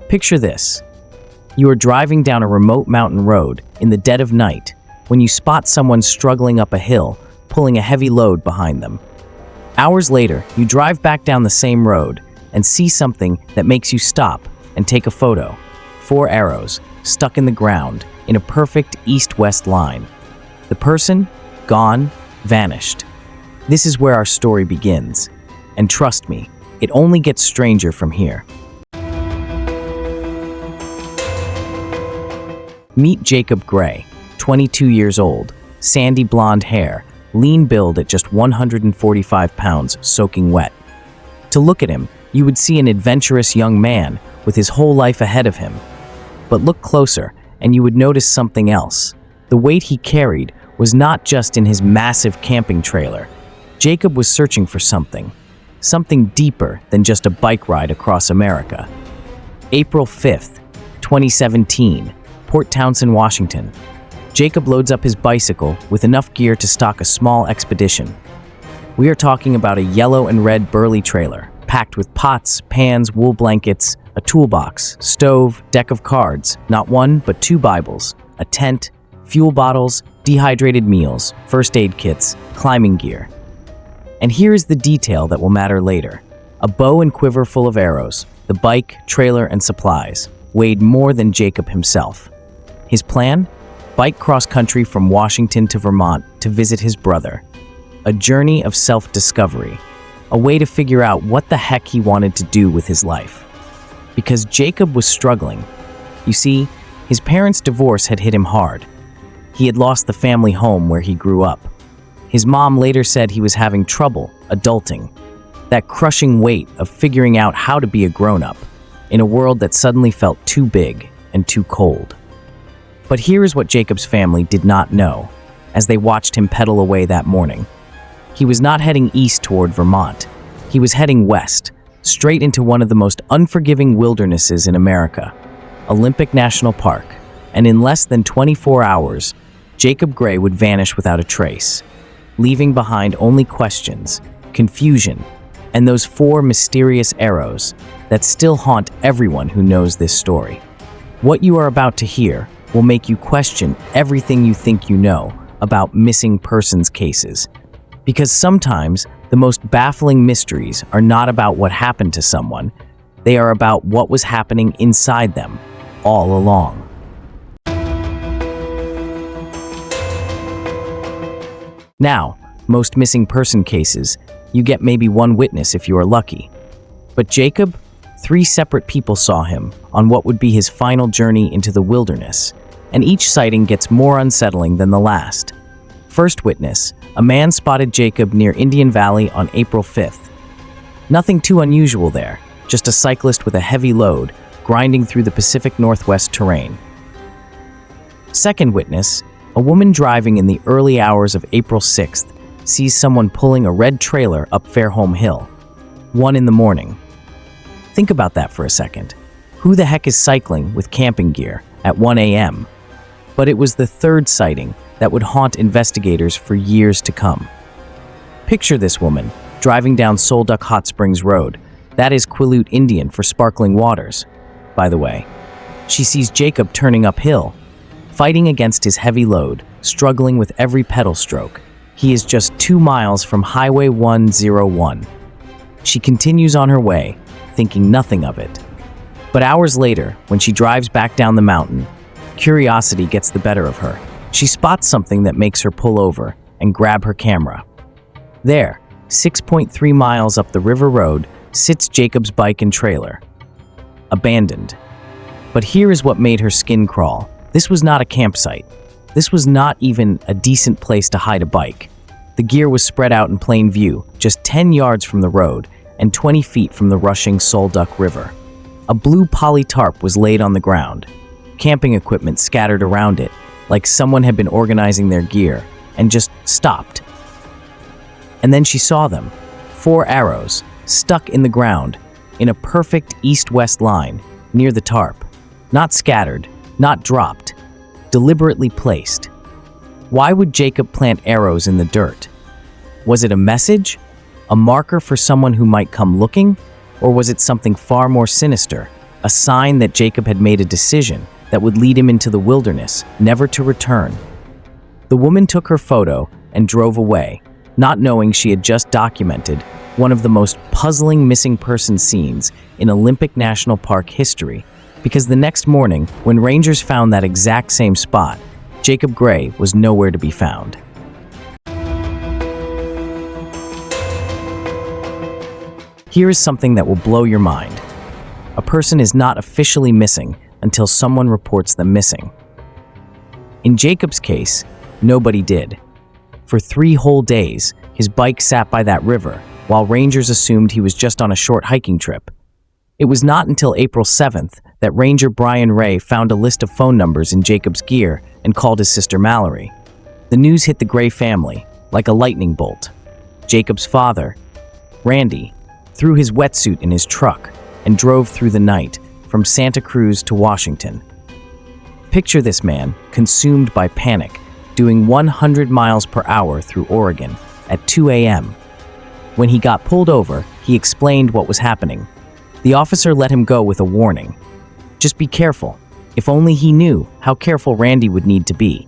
Picture this. You are driving down a remote mountain road in the dead of night when you spot someone struggling up a hill, pulling a heavy load behind them. Hours later, you drive back down the same road and see something that makes you stop and take a photo. 4 arrows stuck in the ground in a perfect east-west line. The person, gone, vanished. This is where our story begins. And trust me, it only gets stranger from here. Meet Jacob Gray, 22 years old, sandy blonde hair, lean build at just 145 pounds, soaking wet. To look at him, you would see an adventurous young man with his whole life ahead of him. But look closer, and you would notice something else. The weight he carried was not just in his massive camping trailer. Jacob was searching for something deeper than just a bike ride across America. April 5th, 2017, Port Townsend, Washington. Jacob loads up his bicycle with enough gear to stock a small expedition. We are talking about a yellow and red burly trailer, packed with pots, pans, wool blankets, a toolbox, stove, deck of cards, not one but 2 Bibles, a tent, fuel bottles, dehydrated meals, first aid kits, climbing gear. And here is the detail that will matter later. A bow and quiver full of arrows, the bike, trailer, and supplies weighed more than Jacob himself. His plan? Bike cross-country from Washington to Vermont to visit his brother. A journey of self-discovery. A way to figure out what the heck he wanted to do with his life. Because Jacob was struggling. You see, his parents' divorce had hit him hard. He had lost the family home where he grew up. His mom later said he was having trouble adulting. That crushing weight of figuring out how to be a grown-up in a world that suddenly felt too big and too cold. But here is what Jacob's family did not know as they watched him pedal away that morning. He was not heading east toward Vermont. He was heading west, straight into one of the most unforgiving wildernesses in America, Olympic National Park. And in less than 24 hours, Jacob Gray would vanish without a trace, leaving behind only questions, confusion, and those 4 mysterious arrows that still haunt everyone who knows this story. What you are about to hear will make you question everything you think you know about missing persons cases. Because sometimes the most baffling mysteries are not about what happened to someone, they are about what was happening inside them all along. Now, most missing person cases, you get maybe 1 witness if you are lucky. But Jacob, 3 separate people saw him on what would be his final journey into the wilderness, and each sighting gets more unsettling than the last. First witness, a man spotted Jacob near Indian Valley on April 5th. Nothing too unusual there, just a cyclist with a heavy load grinding through the Pacific Northwest terrain. Second witness, a woman driving in the early hours of April 6th, sees someone pulling a red trailer up Fairholme Hill. 1 in the morning. Think about that for a second. Who the heck is cycling with camping gear at 1 a.m.? But it was the 3rd sighting that would haunt investigators for years to come. Picture this woman driving down Solduck Hot Springs Road. That is Quileute Indian for sparkling waters, by the way. She sees Jacob turning uphill, fighting against his heavy load, struggling with every pedal stroke. He is just 2 miles from Highway 101. She continues on her way, thinking nothing of it. But hours later, when she drives back down the mountain, curiosity gets the better of her. She spots something that makes her pull over and grab her camera. There, 6.3 miles up the river road, sits Jacob's bike and trailer. Abandoned. But here is what made her skin crawl. This was not a campsite. This was not even a decent place to hide a bike. The gear was spread out in plain view, just 10 yards from the road and 20 feet from the rushing Solduck River. A blue poly tarp was laid on the ground, camping equipment scattered around it, like someone had been organizing their gear, and just stopped. And then she saw them, 4 arrows, stuck in the ground, in a perfect east-west line, near the tarp. Not scattered, not dropped, deliberately placed. Why would Jacob plant arrows in the dirt? Was it a message? A marker for someone who might come looking? Or was it something far more sinister, a sign that Jacob had made a decision that would lead him into the wilderness, never to return. The woman took her photo and drove away, not knowing she had just documented one of the most puzzling missing person scenes in Olympic National Park history, because the next morning, when rangers found that exact same spot, Jacob Gray was nowhere to be found. Here is something that will blow your mind. A person is not officially missing until someone reports them missing. In Jacob's case, nobody did. For 3 whole days, his bike sat by that river, while rangers assumed he was just on a short hiking trip. It was not until April 7th that Ranger Brian Ray found a list of phone numbers in Jacob's gear and called his sister Mallory. The news hit the Gray family like a lightning bolt. Jacob's father, Randy, threw his wetsuit in his truck and drove through the night from Santa Cruz to Washington. Picture this man, consumed by panic, doing 100 miles per hour through Oregon at 2 a.m. When he got pulled over, he explained what was happening. The officer let him go with a warning. Just be careful. If only he knew how careful Randy would need to be.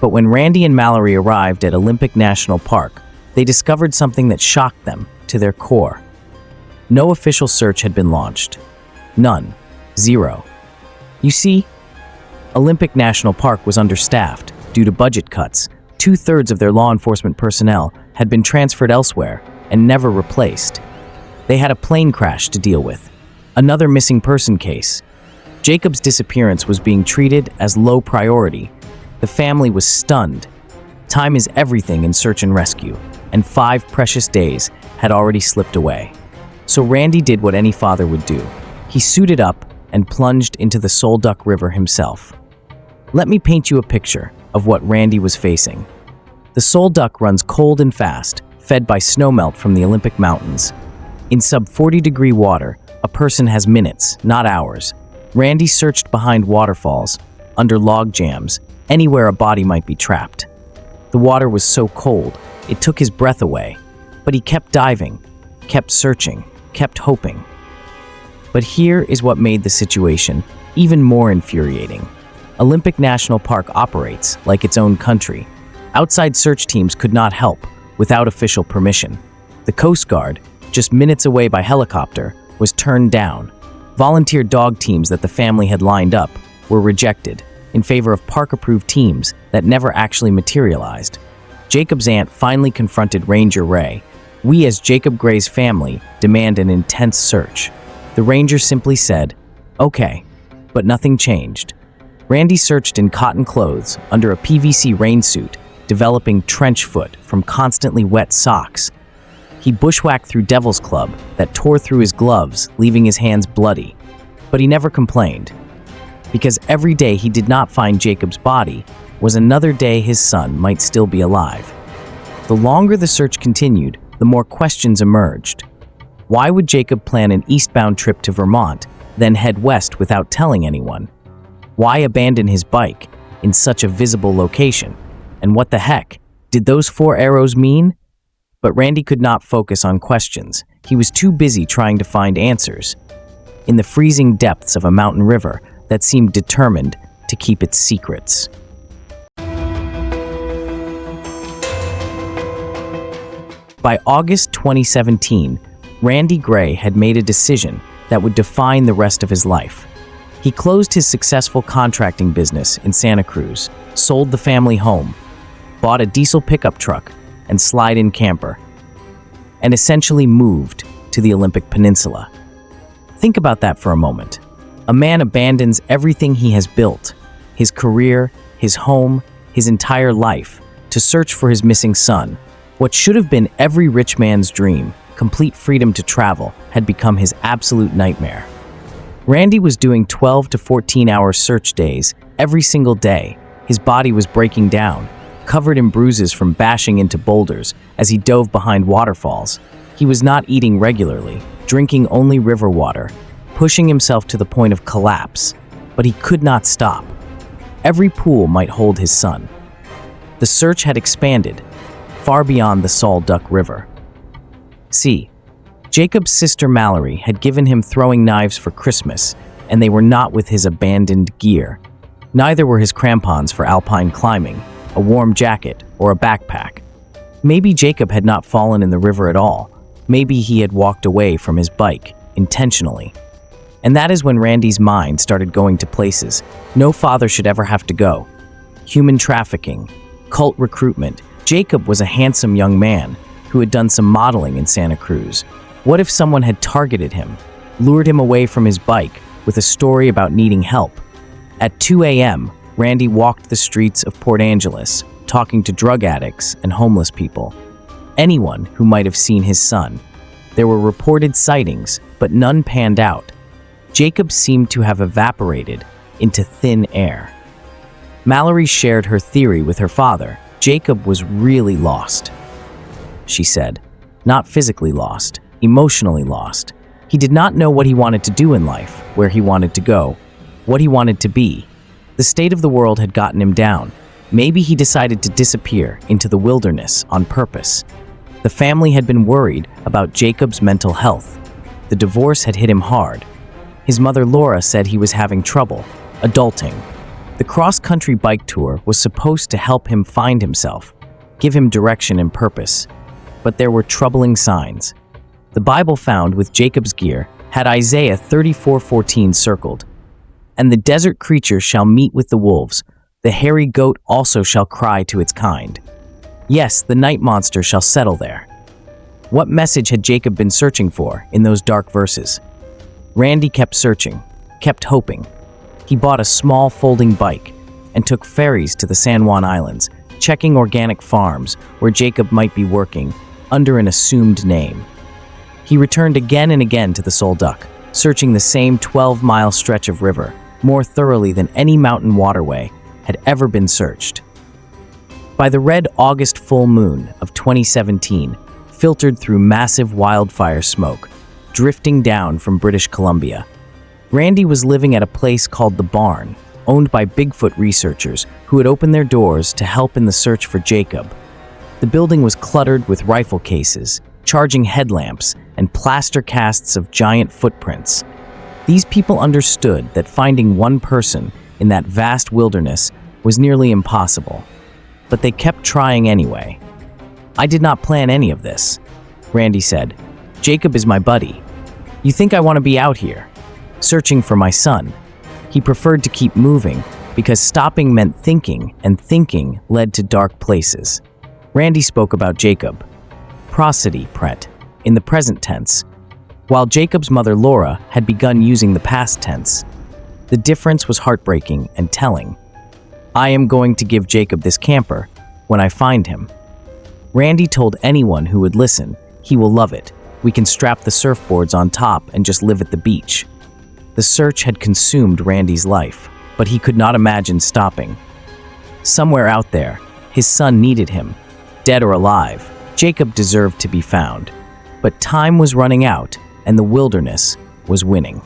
But when Randy and Mallory arrived at Olympic National Park, they discovered something that shocked them to their core. No official search had been launched. None. Zero. You see, Olympic National Park was understaffed due to budget cuts. 2/3 of their law enforcement personnel had been transferred elsewhere and never replaced. They had a plane crash to deal with. Another missing person case. Jacob's disappearance was being treated as low priority. The family was stunned. Time is everything in search and rescue, and 5 precious days had already slipped away. So Randy did what any father would do. He suited up and plunged into the Sol Duc River himself. Let me paint you a picture of what Randy was facing. The Sol Duc runs cold and fast, fed by snowmelt from the Olympic Mountains. In sub-40-degree water, a person has minutes, not hours. Randy searched behind waterfalls, under log jams, anywhere a body might be trapped. The water was so cold, it took his breath away. But he kept diving, kept searching, kept hoping. But here is what made the situation even more infuriating. Olympic National Park operates like its own country. Outside search teams could not help without official permission. The Coast Guard, just minutes away by helicopter, was turned down. Volunteer dog teams that the family had lined up were rejected in favor of park-approved teams that never actually materialized. Jacob's aunt finally confronted Ranger Ray. "We as Jacob Gray's family demand an intense search." The ranger simply said, "Okay," but nothing changed. Randy searched in cotton clothes under a PVC rain suit, developing trench foot from constantly wet socks. He bushwhacked through Devil's Club that tore through his gloves, leaving his hands bloody. But he never complained, because every day he did not find Jacob's body was another day his son might still be alive. The longer the search continued, the more questions emerged. Why would Jacob plan an eastbound trip to Vermont, then head west without telling anyone? Why abandon his bike in such a visible location? And what the heck did those 4 arrows mean? But Randy could not focus on questions. He was too busy trying to find answers in the freezing depths of a mountain river that seemed determined to keep its secrets. By August 2017, Randy Gray had made a decision that would define the rest of his life. He closed his successful contracting business in Santa Cruz, sold the family home, bought a diesel pickup truck and slide-in camper, and essentially moved to the Olympic Peninsula. Think about that for a moment. A man abandons everything he has built, his career, his home, his entire life, to search for his missing son. What should have been every rich man's dream, complete freedom to travel, had become his absolute nightmare. Randy was doing 12 to 14-hour search days every single day. His body was breaking down, covered in bruises from bashing into boulders as he dove behind waterfalls. He was not eating regularly, drinking only river water, pushing himself to the point of collapse, but he could not stop. Every pool might hold his son. The search had expanded far beyond the Sol Duc River. See, Jacob's sister Mallory had given him throwing knives for Christmas and they were not with his abandoned gear. Neither were his crampons for alpine climbing, a warm jacket, or a backpack. Maybe Jacob had not fallen in the river at all. Maybe he had walked away from his bike, intentionally. And that is when Randy's mind started going to places no father should ever have to go. Human trafficking, cult recruitment. Jacob was a handsome young man who had done some modeling in Santa Cruz. What if someone had targeted him, lured him away from his bike with a story about needing help? At 2 a.m., Randy walked the streets of Port Angeles, talking to drug addicts and homeless people. Anyone who might have seen his son. There were reported sightings, but none panned out. Jacob seemed to have evaporated into thin air. Mallory shared her theory with her father. Jacob was really lost, she said. Not physically lost, emotionally lost. He did not know what he wanted to do in life, where he wanted to go, what he wanted to be. The state of the world had gotten him down. Maybe he decided to disappear into the wilderness on purpose. The family had been worried about Jacob's mental health. The divorce had hit him hard. His mother Laura said he was having trouble adulting. The cross-country bike tour was supposed to help him find himself, give him direction and purpose. But there were troubling signs. The Bible found with Jacob's gear had Isaiah 34:14 circled. And the desert creature shall meet with the wolves. The hairy goat also shall cry to its kind. Yes, the night monster shall settle there. What message had Jacob been searching for in those dark verses? Randy kept searching, kept hoping. He bought a small folding bike and took ferries to the San Juan Islands, checking organic farms where Jacob might be working under an assumed name. He returned again and again to the Sol Duc, searching the same 12-mile stretch of river more thoroughly than any mountain waterway had ever been searched. By the red August full moon of 2017, filtered through massive wildfire smoke, drifting down from British Columbia, Randy was living at a place called The Barn, owned by Bigfoot researchers who had opened their doors to help in the search for Jacob. The building was cluttered with rifle cases, charging headlamps, and plaster casts of giant footprints. These people understood that finding one person in that vast wilderness was nearly impossible, but they kept trying anyway. "I did not plan any of this," Randy said. "Jacob is my buddy. You think I want to be out here, searching for my son?" He preferred to keep moving because stopping meant thinking, and thinking led to dark places. Randy spoke about Jacob. Prosody, Pret, in the present tense, while Jacob's mother Laura had begun using the past tense. The difference was heartbreaking and telling. "I am going to give Jacob this camper when I find him." Randy told anyone who would listen, "He will love it. We can strap the surfboards on top and just live at the beach." The search had consumed Randy's life, but he could not imagine stopping. Somewhere out there, his son needed him, dead or alive. Jacob deserved to be found. But time was running out, and the wilderness was winning.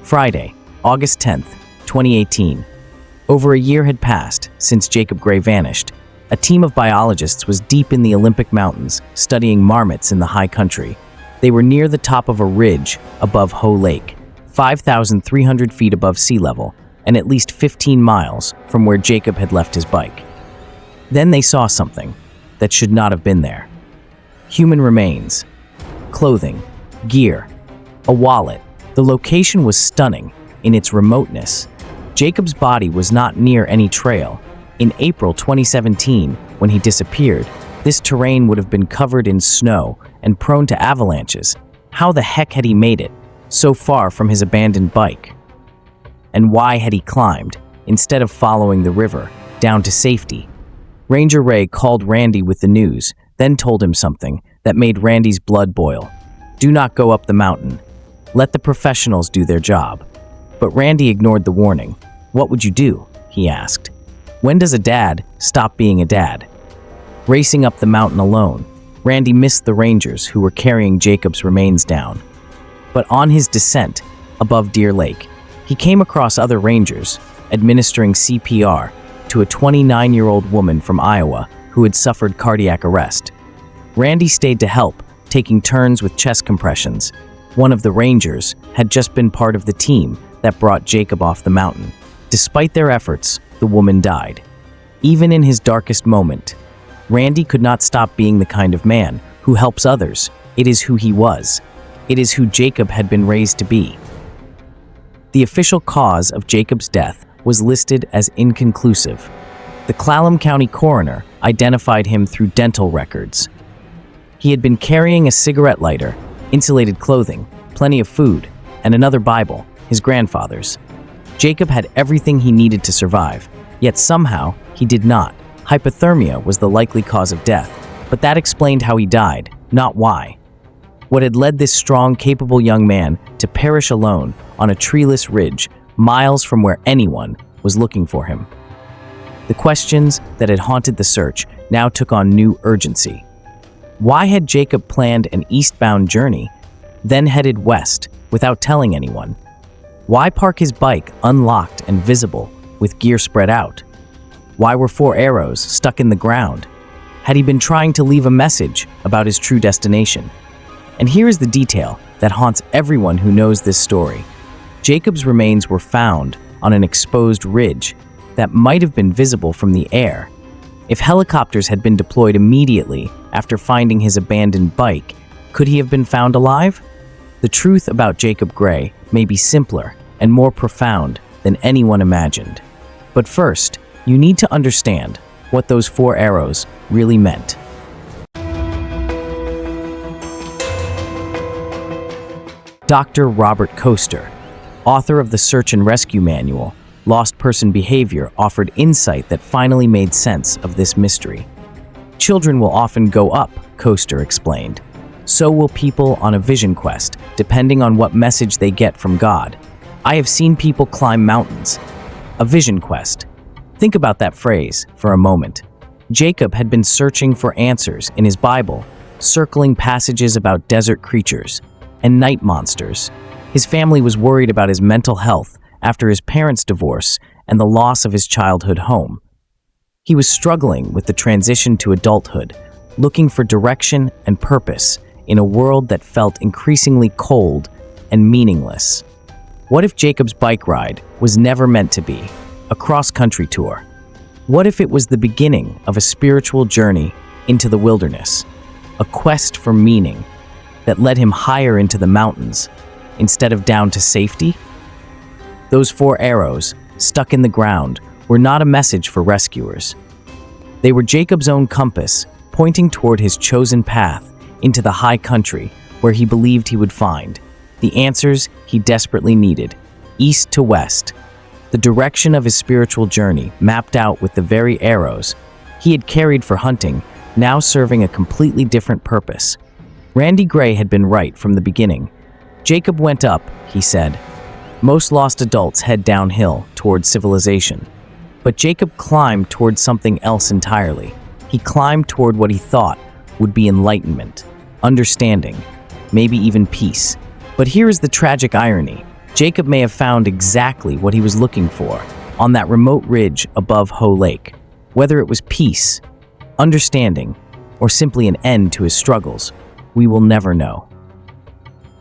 Friday, August 10th, 2018. Over a year had passed since Jacob Gray vanished. A team of biologists was deep in the Olympic Mountains, studying marmots in the high country. They were near the top of a ridge above Ho Lake, 5,300 feet above sea level, and at least 15 miles from where Jacob had left his bike. Then they saw something that should not have been there. Human remains, clothing, gear, a wallet. The location was stunning in its remoteness. Jacob's body was not near any trail. In April 2017, when he disappeared, this terrain would have been covered in snow and prone to avalanches. How the heck had he made it so far from his abandoned bike? And why had he climbed, instead of following the river, down to safety? Ranger Ray called Randy with the news, then told him something that made Randy's blood boil. "Do not go up the mountain. Let the professionals do their job." But Randy ignored the warning. "What would you do?" he asked. "When does a dad stop being a dad?" Racing up the mountain alone, Randy missed the rangers who were carrying Jacob's remains down. But on his descent above Deer Lake, he came across other rangers administering CPR to a 29-year-old woman from Iowa who had suffered cardiac arrest. Randy stayed to help, taking turns with chest compressions. One of the rangers had just been part of the team that brought Jacob off the mountain. Despite their efforts, the woman died. Even in his darkest moment, Randy could not stop being the kind of man who helps others. It is who he was. It is who Jacob had been raised to be. The official cause of Jacob's death was listed as inconclusive. The Clallam County coroner identified him through dental records. He had been carrying a cigarette lighter, insulated clothing, plenty of food, and another Bible, his grandfather's. Jacob had everything he needed to survive, yet somehow he did not. Hypothermia was the likely cause of death, but that explained how he died, not why. What had led this strong, capable young man to perish alone on a treeless ridge, miles from where anyone was looking for him? The questions that had haunted the search now took on new urgency. Why had Jacob planned an eastbound journey, then headed west without telling anyone? Why park his bike unlocked and visible with gear spread out? Why were 4 arrows stuck in the ground? Had he been trying to leave a message about his true destination? And here is the detail that haunts everyone who knows this story. Jacob's remains were found on an exposed ridge that might have been visible from the air. If helicopters had been deployed immediately after finding his abandoned bike, could he have been found alive? The truth about Jacob Gray may be simpler and more profound than anyone imagined. But first, you need to understand what those 4 arrows really meant. Dr. Robert Coaster, author of the Search and Rescue Manual, Lost Person Behavior, offered insight that finally made sense of this mystery. Children will often go up, Coaster explained. So will people on a vision quest, depending on what message they get from God. I have seen people climb mountains. A vision quest. Think about that phrase for a moment. Jacob had been searching for answers in his Bible, circling passages about desert creatures and night monsters. His family was worried about his mental health after his parents' divorce and the loss of his childhood home. He was struggling with the transition to adulthood, looking for direction and purpose in a world that felt increasingly cold and meaningless. What if Jacob's bike ride was never meant to be a cross-country tour? What if it was the beginning of a spiritual journey into the wilderness, a quest for meaning that led him higher into the mountains instead of down to safety? Those 4 arrows, stuck in the ground, were not a message for rescuers. They were Jacob's own compass, pointing toward his chosen path into the high country where he believed he would find the answers he desperately needed, east to west. The direction of his spiritual journey, mapped out with the very arrows he had carried for hunting, now serving a completely different purpose. Randy Gray had been right from the beginning. Jacob went up, he said. Most lost adults head downhill toward civilization. But Jacob climbed toward something else entirely. He climbed toward what he thought would be enlightenment, understanding, maybe even peace. But here is the tragic irony. Jacob may have found exactly what he was looking for on that remote ridge above Ho Lake. Whether it was peace, understanding, or simply an end to his struggles, we will never know.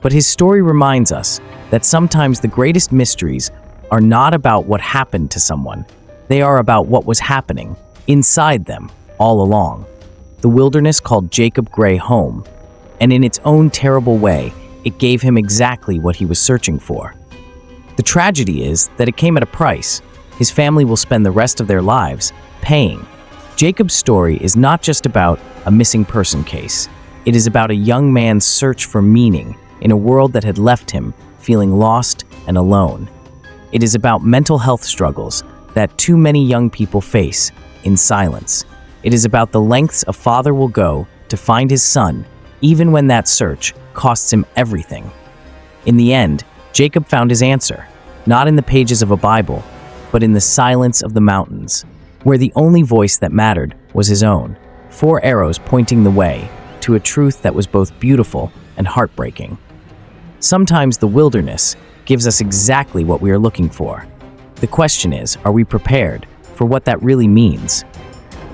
But his story reminds us that sometimes the greatest mysteries are not about what happened to someone. They are about what was happening inside them all along. The wilderness called Jacob Gray home, and in its own terrible way, it gave him exactly what he was searching for. The tragedy is that it came at a price. His family will spend the rest of their lives paying. Jacob's story is not just about a missing person case. It is about a young man's search for meaning in a world that had left him feeling lost and alone. It is about mental health struggles that too many young people face in silence. It is about the lengths a father will go to find his son, even when that search costs him everything. In the end, Jacob found his answer, not in the pages of a Bible, but in the silence of the mountains, where the only voice that mattered was his own, 4 arrows pointing the way to a truth that was both beautiful and heartbreaking. Sometimes the wilderness gives us exactly what we are looking for. The question is, are we prepared for what that really means?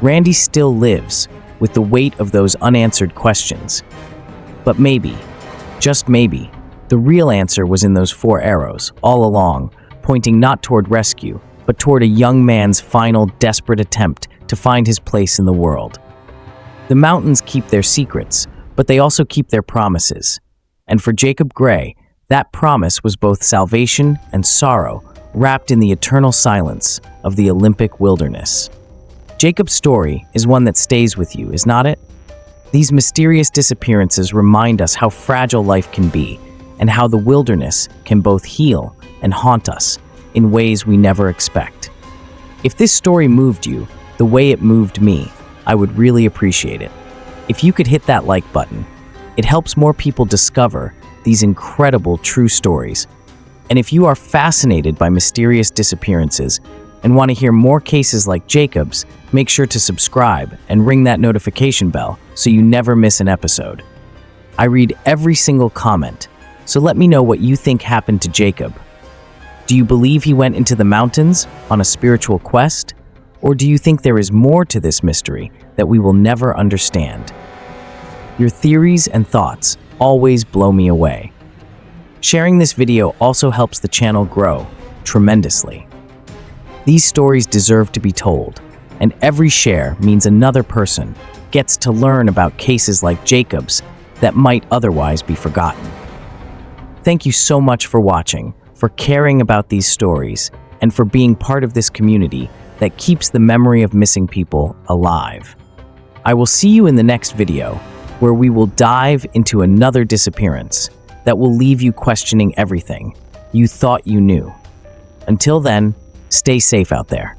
Randy still lives with the weight of those unanswered questions. But maybe, just maybe, the real answer was in those 4 arrows, all along, pointing not toward rescue, but toward a young man's final desperate attempt to find his place in the world. The mountains keep their secrets, but they also keep their promises. And for Jacob Gray, that promise was both salvation and sorrow, wrapped in the eternal silence of the Olympic wilderness. Jacob's story is one that stays with you, is not it? These mysterious disappearances remind us how fragile life can be, and how the wilderness can both heal and haunt us in ways we never expect. If this story moved you the way it moved me, I would really appreciate it. If you could hit that like button, it helps more people discover these incredible true stories. And if you are fascinated by mysterious disappearances and want to hear more cases like Jacob's, make sure to subscribe and ring that notification bell so you never miss an episode. I read every single comment, so let me know what you think happened to Jacob. Do you believe he went into the mountains on a spiritual quest? Or do you think there is more to this mystery that we will never understand? Your theories and thoughts always blow me away. Sharing this video also helps the channel grow tremendously. These stories deserve to be told, and every share means another person gets to learn about cases like Jacob's that might otherwise be forgotten. Thank you so much for watching, for caring about these stories, and for being part of this community that keeps the memory of missing people alive. I will see you in the next video, where we will dive into another disappearance that will leave you questioning everything you thought you knew. Until then, stay safe out there.